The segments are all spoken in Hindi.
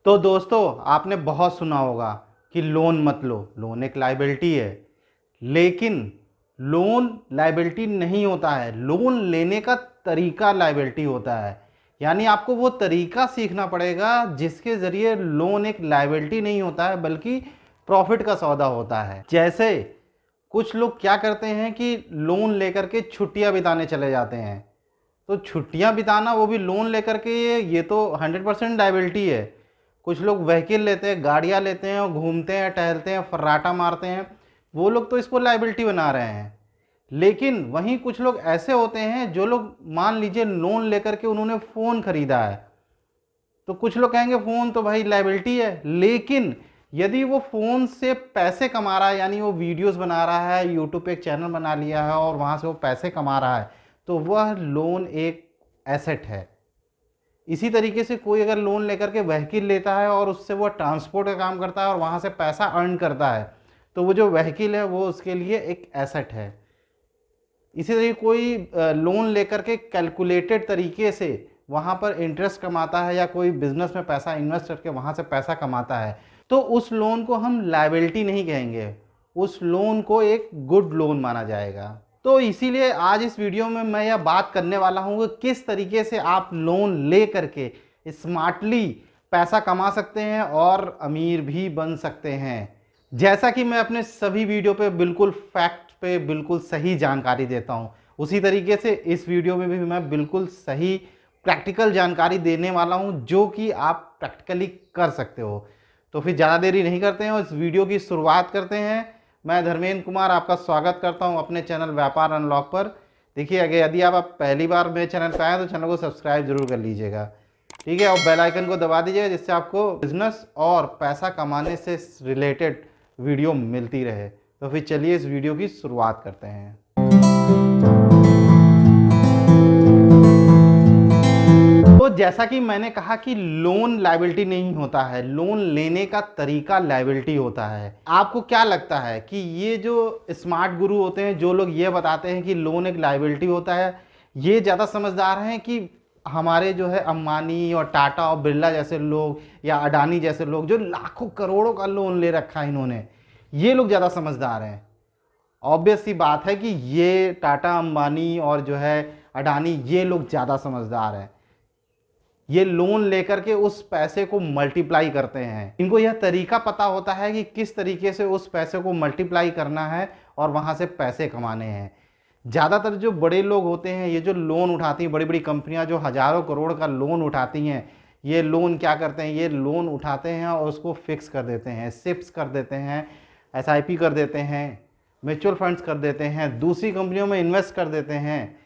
तो दोस्तों, आपने बहुत सुना होगा कि लोन मत लो, लोन एक लायबिलिटी है। लेकिन लोन लायबिलिटी नहीं होता है, लोन लेने का तरीका लायबिलिटी होता है। यानी आपको वो तरीका सीखना पड़ेगा जिसके ज़रिए लोन एक लायबिलिटी नहीं होता है बल्कि प्रॉफिट का सौदा होता है। जैसे कुछ लोग क्या करते हैं कि लोन लेकर के छुट्टियां बिताने चले जाते हैं। तो छुट्टियां बिताना वो भी लोन लेकर के, ये तो 100% लायबिलिटी है। कुछ लोग व्हीकल लेते हैं, गाड़ियां लेते हैं और घूमते हैं, टहलते हैं, फर्राटा मारते हैं, वो लोग तो इसको लायबिलिटी बना रहे हैं। लेकिन वहीं कुछ लोग ऐसे होते हैं जो लोग मान लीजिए लोन लेकर के उन्होंने फ़ोन खरीदा है, तो कुछ लोग कहेंगे फ़ोन तो भाई लायबिलिटी है। लेकिन यदि वो फ़ोन से पैसे कमा रहा है, यानी वो वीडियोस बना रहा है, यूट्यूब पे एक चैनल बना लिया है और वहाँ से वो पैसे कमा रहा है, तो वह लोन एक एसेट है। इसी तरीके से कोई अगर लोन लेकर के व्हीकल लेता है और उससे वो ट्रांसपोर्ट का काम करता है और वहाँ से पैसा अर्न करता है, तो वो जो व्हीकल है वो उसके लिए एक एसेट है। इसी तरीके कोई लोन लेकर के कैलकुलेटेड तरीके से वहाँ पर इंटरेस्ट कमाता है या कोई बिजनेस में पैसा इन्वेस्ट करके वहाँ से पैसा कमाता है, तो उस लोन को हम लायबिलिटी नहीं कहेंगे, उस लोन को एक गुड लोन माना जाएगा। तो इसीलिए आज इस वीडियो में मैं यह बात करने वाला हूँ कि किस तरीके से आप लोन ले करके स्मार्टली पैसा कमा सकते हैं और अमीर भी बन सकते हैं। जैसा कि मैं अपने सभी वीडियो पे बिल्कुल फैक्ट पे बिल्कुल सही जानकारी देता हूँ, उसी तरीके से इस वीडियो में भी मैं बिल्कुल सही प्रैक्टिकल जानकारी देने वाला हूँ जो कि आप प्रैक्टिकली कर सकते हो। तो फिर ज़्यादा देरी नहीं करते हैं और इस वीडियो की शुरुआत करते हैं। मैं धर्मेंद्र कुमार आपका स्वागत करता हूं अपने चैनल व्यापार अनलॉक पर। देखिए, अगर यदि आप पहली बार मेरे चैनल पर आए तो चैनल को सब्सक्राइब जरूर कर लीजिएगा, ठीक है, और बेल आइकन को दबा दीजिएगा जिससे आपको बिजनेस और पैसा कमाने से रिलेटेड वीडियो मिलती रहे। तो फिर चलिए इस वीडियो की शुरुआत करते हैं। तो जैसा कि मैंने कहा कि लोन लायबिलिटी नहीं होता है, लोन लेने का तरीका लायबिलिटी होता है। आपको क्या लगता है कि ये जो स्मार्ट गुरु होते हैं, जो लोग ये बताते हैं कि लोन एक लायबिलिटी होता है, ये ज़्यादा समझदार हैं कि हमारे जो है अंबानी और टाटा और बिरला जैसे लोग या अडानी जैसे लोग जो लाखों करोड़ों का लोन ले रखा है इन्होंने, ये लोग ज़्यादा समझदार हैं? ऑब्वियस सी बात है कि ये टाटा, अंबानी और जो है अडानी, ये लोग ज़्यादा समझदार हैं। ये लोन लेकर के उस पैसे को मल्टीप्लाई करते हैं। इनको यह तरीका पता होता है कि किस तरीके से उस पैसे को मल्टीप्लाई करना है और वहाँ से पैसे कमाने हैं। ज़्यादातर जो बड़े लोग होते हैं, ये जो लोन उठाती हैं, बड़ी बड़ी कंपनियां जो हज़ारों करोड़ का लोन उठाती हैं, ये लोन क्या करते हैं, ये लोन उठाते हैं और उसको फिक्स कर देते हैं, सिप्स कर देते हैं, एसआईपी कर देते हैं, म्यूचुअल फंड्स कर देते हैं, दूसरी कंपनियों में इन्वेस्ट कर देते हैं।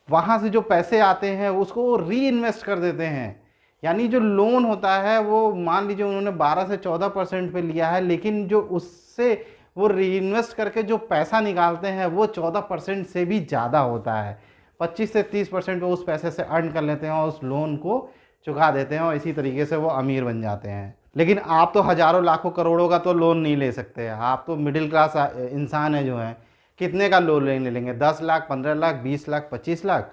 वहाँ से जो पैसे आते हैं उसको री इन्वेस्ट कर देते हैं। यानी जो लोन होता है वो मान लीजिए उन्होंने 12 से 14% पे लिया है, लेकिन जो उससे वो री इन्वेस्ट करके जो पैसा निकालते हैं वो 14% से भी ज़्यादा होता है। 25 से 30% वो उस पैसे से अर्न कर लेते हैं और उस लोन को चुका देते हैं और इसी तरीके से वो अमीर बन जाते हैं। लेकिन आप तो हज़ारों लाखों करोड़ों का तो लोन नहीं ले सकते। आप तो मिडिल क्लास इंसान है जो है, कितने का लोन लेंगे? 10 लाख, 15 लाख, 20 लाख, 25 लाख?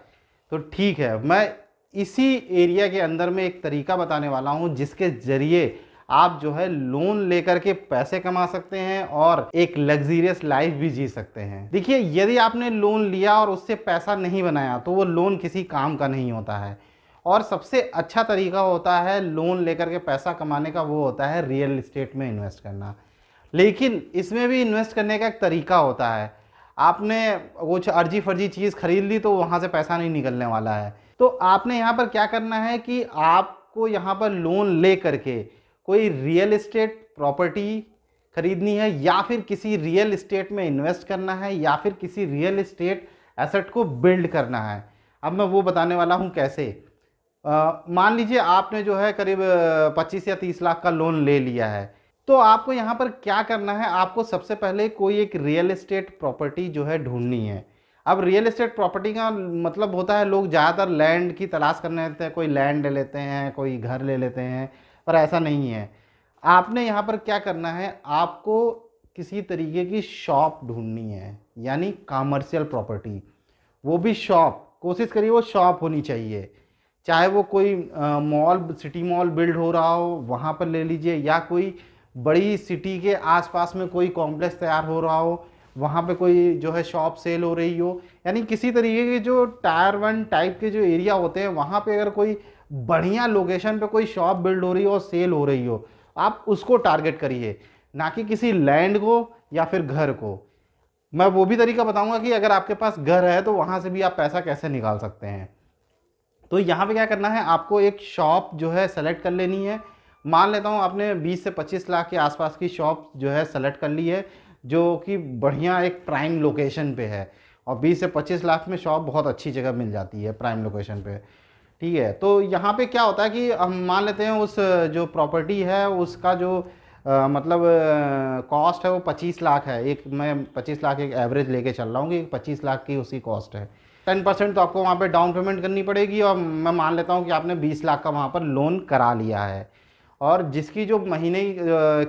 तो ठीक है, मैं इसी एरिया के अंदर में एक तरीका बताने वाला हूं जिसके ज़रिए आप जो है लोन लेकर के पैसे कमा सकते हैं और एक लग्जरियस लाइफ भी जी सकते हैं। देखिए, यदि आपने लोन लिया और उससे पैसा नहीं बनाया तो वो लोन किसी काम का नहीं होता है। और सबसे अच्छा तरीका होता है लोन लेकर के पैसा कमाने का, वो होता है रियल इस्टेट में इन्वेस्ट करना। लेकिन इसमें भी इन्वेस्ट करने का एक तरीका होता है। आपने कुछ अर्जी फर्जी चीज़ खरीद ली तो वहाँ से पैसा नहीं निकलने वाला है। तो आपने यहाँ पर क्या करना है कि आपको यहाँ पर लोन ले करके कोई रियल इस्टेट प्रॉपर्टी खरीदनी है, या फिर किसी रियल इस्टेट में इन्वेस्ट करना है, या फिर किसी रियल इस्टेट एसेट को बिल्ड करना है। अब मैं वो बताने वाला हूँ कैसे। मान लीजिए आपने जो है करीब 25 या 30 लाख का लोन ले लिया है, तो आपको यहाँ पर क्या करना है, आपको सबसे पहले कोई एक रियल एस्टेट प्रॉपर्टी जो है ढूंढनी है। अब रियल एस्टेट प्रॉपर्टी का मतलब होता है, लोग ज़्यादातर लैंड की तलाश करने लगते हैं, कोई लैंड ले लेते हैं, कोई घर ले लेते हैं, पर ऐसा नहीं है। आपने यहाँ पर क्या करना है, आपको किसी तरीके की शॉप ढूंढनी है, यानी कमर्शियल प्रॉपर्टी। वो भी शॉप, कोशिश करिए वो शॉप होनी चाहिए। चाहे वो कोई मॉल, सिटी मॉल बिल्ड हो रहा हो वहाँ पर ले लीजिए, या कोई बड़ी सिटी के आसपास में कोई कॉम्प्लेक्स तैयार हो रहा हो, वहाँ पे कोई जो है शॉप सेल हो रही हो, यानी किसी तरीके के जो टायर 1 टाइप के जो एरिया होते हैं वहाँ पे अगर कोई बढ़िया लोकेशन पे कोई शॉप बिल्ड हो रही हो और सेल हो रही हो, आप उसको टारगेट करिए, ना कि किसी लैंड को या फिर घर को। मैं वो भी तरीका बताऊंगा कि अगर आपके पास घर है तो वहाँ से भी आप पैसा कैसे निकाल सकते हैं। तो यहाँ पे क्या करना है, आपको एक शॉप जो है सेलेक्ट कर लेनी है। मान लेता हूँ आपने 20 से 25 लाख के आसपास की शॉप जो है सेलेक्ट कर ली है, जो कि बढ़िया एक प्राइम लोकेशन पे है, और 20 से 25 लाख में शॉप बहुत अच्छी जगह मिल जाती है प्राइम लोकेशन पे। ठीक है, तो यहाँ पे क्या होता है कि हम मान लेते हैं उस जो प्रॉपर्टी है उसका जो मतलब कॉस्ट है वो 25 लाख है। एक मैं 25 लाख एक एवरेज लेके चल रहा हूँ कि 25 लाख की उसकी कॉस्ट है। 10% तो आपको वहाँ पे डाउन पेमेंट करनी पड़ेगी, और मैं मान लेता हूँ कि आपने 20 लाख का वहाँ पर लोन करा लिया है, और जिसकी जो महीने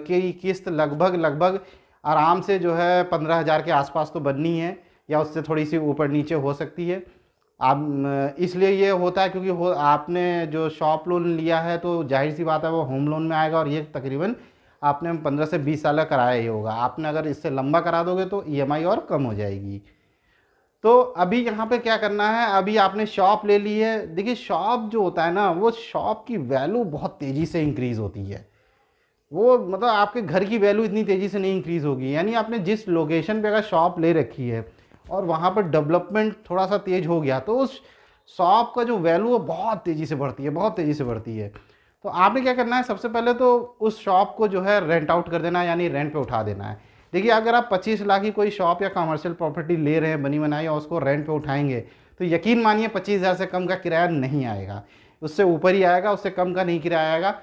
की किस्त लगभग लगभग आराम से जो है 15,000 के आसपास तो बननी है, या उससे थोड़ी सी ऊपर नीचे हो सकती है। आप इसलिए ये होता है क्योंकि आपने जो शॉप लोन लिया है तो जाहिर सी बात है वो होम लोन में आएगा, और ये तकरीबन आपने 15 से 20 साल का कराया ही होगा। आपने अगर इससे लंबा करा दोगे तो ईएमआई और कम हो जाएगी। तो अभी यहाँ पे क्या करना है, अभी आपने शॉप ले ली है। देखिए शॉप जो होता है ना, वो शॉप की वैल्यू बहुत तेज़ी से इंक्रीज़ होती है। वो मतलब आपके घर की वैल्यू इतनी तेज़ी से नहीं इंक्रीज़ होगी, यानी आपने जिस लोकेशन पे अगर शॉप ले रखी है और वहाँ पर डेवलपमेंट थोड़ा सा तेज़ हो गया तो उस शॉप का जो वैल्यू है बहुत तेज़ी से बढ़ती है, बहुत तेज़ी से बढ़ती है। तो आपने क्या करना है, सबसे पहले तो उस शॉप को जो है रेंट आउट कर देना है, यानी रेंट पे उठा देना है। देखिए अगर आप 25 लाख की कोई शॉप या कमर्शियल प्रॉपर्टी ले रहे हैं बनी बनाई और उसको रेंट पे उठाएंगे तो यकीन मानिए 25,000 से कम का किराया नहीं आएगा, उससे ऊपर ही आएगा, उससे कम का नहीं किराया आएगा।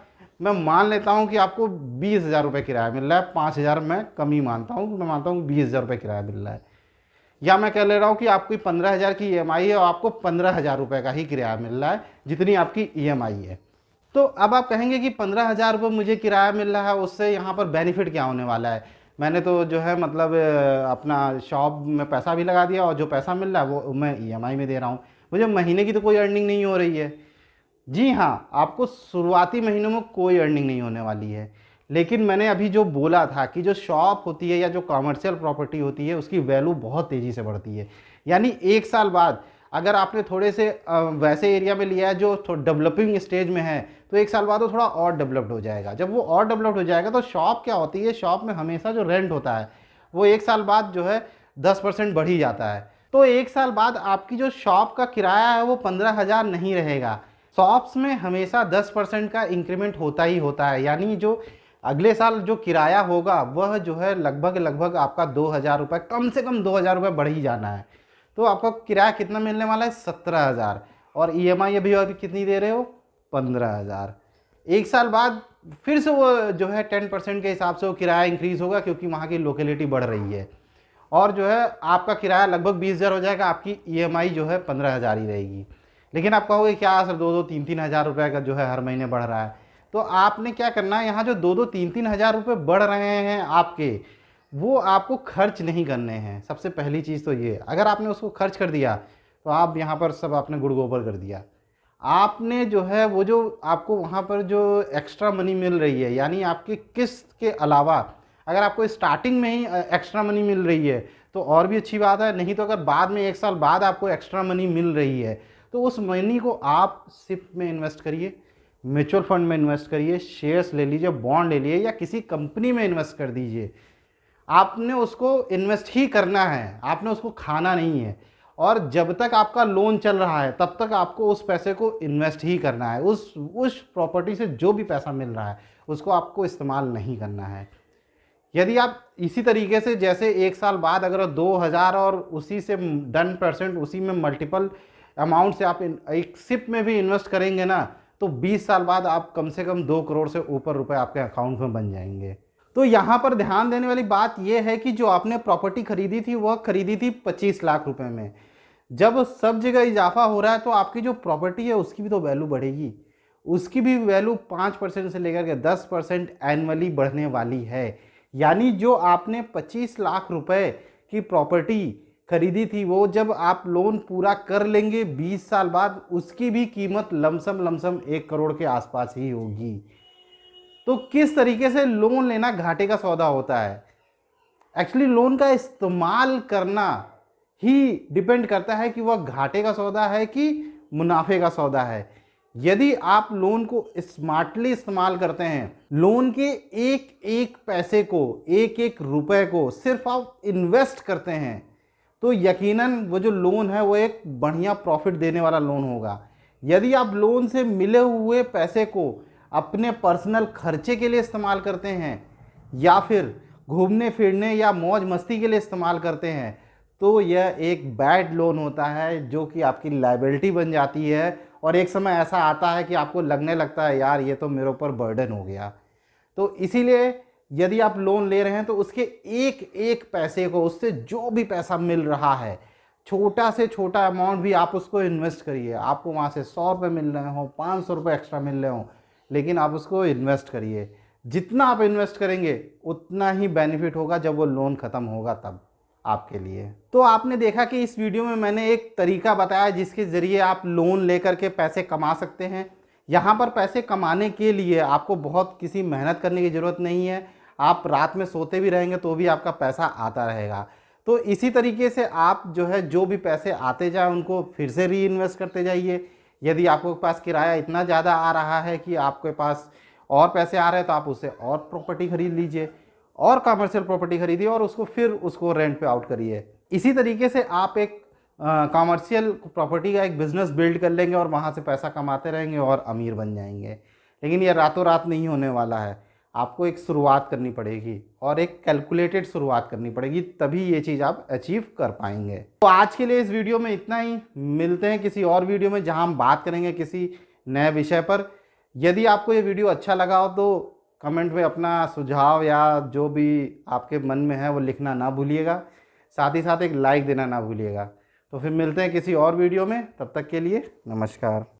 मैं मान लेता हूँ कि आपको 20,000 रुपये किराया मिल रहा है, 5,000 मैं कम ही मानता हूँ, मैं मानता हूँ 20,000 रुपये किराया मिल रहा है। या मैं कह ले रहा हूँ कि आपकी 15,000 की ईएमआई है और आपको 15,000 रुपये का ही किराया मिल रहा है जितनी आपकी ईएमआई है। तो अब आप कहेंगे कि 15,000 रुपये मुझे किराया मिल रहा है, उससे यहाँ पर बेनिफिट क्या होने वाला है। मैंने तो जो है मतलब अपना शॉप में पैसा भी लगा दिया और जो पैसा मिल रहा है वो मैं ईएमआई में दे रहा हूँ, मुझे महीने की तो कोई अर्निंग नहीं हो रही है। जी हाँ, आपको शुरुआती महीनों में कोई अर्निंग नहीं होने वाली है, लेकिन मैंने अभी जो बोला था कि जो शॉप होती है या जो कमर्शियल प्रॉपर्टी होती है उसकी वैल्यू बहुत तेज़ी से बढ़ती है। यानी 1 साल बाद अगर आपने थोड़े से वैसे एरिया में लिया है जो डेवलपिंग स्टेज में है तो 1 साल बाद वो थोड़ा और डेवलप्ड हो जाएगा। जब वो और डेवलप्ड हो जाएगा तो शॉप क्या होती है, शॉप में हमेशा जो रेंट होता है वो 1 साल बाद जो है 10% बढ़ ही जाता है। तो 1 साल बाद आपकी जो शॉप का किराया है वो 15,000 नहीं रहेगा, शॉप्स में हमेशा 10% का इंक्रीमेंट होता ही होता है। यानी जो अगले साल जो किराया होगा वह जो है लगभग लगभग आपका 2,000 रुपये, कम से कम 2,000 रुपये बढ़ ही जाना है। तो आपका किराया कितना मिलने वाला है, 17,000, और ईएमआई अभी कितनी दे रहे हो, 15,000। 1 साल बाद फिर से वो जो है 10% के हिसाब से वो किराया इंक्रीज़ होगा क्योंकि वहाँ की लोकेलिटी बढ़ रही है, और जो है आपका किराया लगभग 20,000 हो जाएगा, आपकी ईएमआई जो है 15,000 ही रहेगी। लेकिन आप कहोगे क्या सर 2-2 3-3 हज़ार रुपये का जो है हर महीने बढ़ रहा है। तो आपने क्या करना है, यहाँ जो 2-2 3-3 हज़ार रुपये बढ़ रहे हैं आपके, वो आपको खर्च नहीं करने हैं। सबसे पहली चीज़ तो ये, अगर आपने उसको खर्च कर दिया तो आप यहाँ पर सब आपने गुड़ गोबर कर दिया। आपने जो है वो जो आपको वहाँ पर जो एक्स्ट्रा मनी मिल रही है, यानी आपकी किस्त के अलावा अगर आपको स्टार्टिंग में ही एक्स्ट्रा मनी मिल रही है तो और भी अच्छी बात है, नहीं तो अगर बाद में 1 साल बाद आपको एक्स्ट्रा मनी मिल रही है तो उस मनी को आप सिप में इन्वेस्ट करिए, म्यूचुअल फंड में इन्वेस्ट करिए, शेयर्स ले लीजिए, बॉन्ड ले लीजिए, या किसी कंपनी में इन्वेस्ट कर दीजिए। आपने उसको इन्वेस्ट ही करना है, आपने उसको खाना नहीं है। और जब तक आपका लोन चल रहा है तब तक आपको उस पैसे को इन्वेस्ट ही करना है। उस प्रॉपर्टी से जो भी पैसा मिल रहा है उसको आपको इस्तेमाल नहीं करना है। यदि आप इसी तरीके से जैसे 1 साल बाद अगर 2,000 और उसी से 10% उसी में मल्टीपल अमाउंट से आप एक सिप में भी इन्वेस्ट करेंगे ना, तो 20 साल बाद आप कम से कम 2 करोड़ से ऊपर रुपए आपके अकाउंट में बन जाएंगे। तो यहाँ पर ध्यान देने वाली बात यह है कि जो आपने प्रॉपर्टी खरीदी थी वह खरीदी थी 25 लाख रुपए में। जब सब जगह इजाफा हो रहा है तो आपकी जो प्रॉपर्टी है उसकी भी तो वैल्यू बढ़ेगी, उसकी भी वैल्यू 5% से लेकर के 10% एनुअली बढ़ने वाली है। यानी जो आपने 25 लाख रुपए की प्रॉपर्टी खरीदी थी वो जब आप लोन पूरा कर लेंगे 20 साल बाद उसकी भी कीमत लमसम 1 करोड़ के आसपास ही होगी। तो किस तरीके से लोन लेना घाटे का सौदा होता है। एक्चुअली लोन का इस्तेमाल करना ही डिपेंड करता है कि वह घाटे का सौदा है कि मुनाफे का सौदा है। यदि आप लोन को स्मार्टली इस्तेमाल करते हैं, लोन के एक एक पैसे को, एक एक रुपए को सिर्फ आप इन्वेस्ट करते हैं, तो यकीनन वो जो लोन है वो एक बढ़िया प्रॉफिट देने वाला लोन होगा। यदि आप लोन से मिले हुए पैसे को अपने पर्सनल खर्चे के लिए इस्तेमाल करते हैं या फिर घूमने फिरने या मौज मस्ती के लिए इस्तेमाल करते हैं, तो यह एक बैड लोन होता है जो कि आपकी लायबिलिटी बन जाती है और एक समय ऐसा आता है कि आपको लगने लगता है यार ये तो मेरे ऊपर बर्डन हो गया। तो इसीलिए यदि आप लोन ले रहे हैं तो उसके एक एक पैसे को, उससे जो भी पैसा मिल रहा है, छोटा से छोटा अमाउंट भी आप उसको इन्वेस्ट करिए। आपको वहाँ से 100 रुपये मिल रहे हों, 500 रुपये एक्स्ट्रा मिल रहे हों, लेकिन आप उसको इन्वेस्ट करिए। जितना आप इन्वेस्ट करेंगे उतना ही बेनिफिट होगा जब वो लोन ख़त्म होगा तब आपके लिए। तो आपने देखा कि इस वीडियो में मैंने एक तरीका बताया जिसके ज़रिए आप लोन लेकर के पैसे कमा सकते हैं। यहाँ पर पैसे कमाने के लिए आपको बहुत किसी मेहनत करने की ज़रूरत नहीं है। आप रात में सोते भी रहेंगे तो भी आपका पैसा आता रहेगा। तो इसी तरीके से आप जो है जो भी पैसे आते जाए उनको फिर से री इन्वेस्ट करते जाइए। यदि आपके पास किराया इतना ज़्यादा आ रहा है कि आपके पास और पैसे आ रहे हैं तो आप उससे और प्रॉपर्टी खरीद लीजिए और कमर्शियल प्रॉपर्टी खरीदिए और उसको रेंट पे आउट करिए। इसी तरीके से आप एक कमर्शियल प्रॉपर्टी का एक बिज़नेस बिल्ड कर लेंगे और वहाँ से पैसा कमाते रहेंगे और अमीर बन जाएंगे। लेकिन ये रातों रात नहीं होने वाला है। आपको एक शुरुआत करनी पड़ेगी और एक कैलकुलेटेड शुरुआत करनी पड़ेगी, तभी ये चीज़ आप अचीव कर पाएंगे। तो आज के लिए इस वीडियो में इतना ही। मिलते हैं किसी और वीडियो में जहाँ हम बात करेंगे किसी नए विषय पर। यदि आपको ये वीडियो अच्छा लगा हो तो कमेंट में अपना सुझाव या जो भी आपके मन में है वो लिखना ना भूलिएगा। साथ ही साथ एक लाइक देना ना भूलिएगा। तो फिर मिलते हैं किसी और वीडियो में, तब तक के लिए नमस्कार।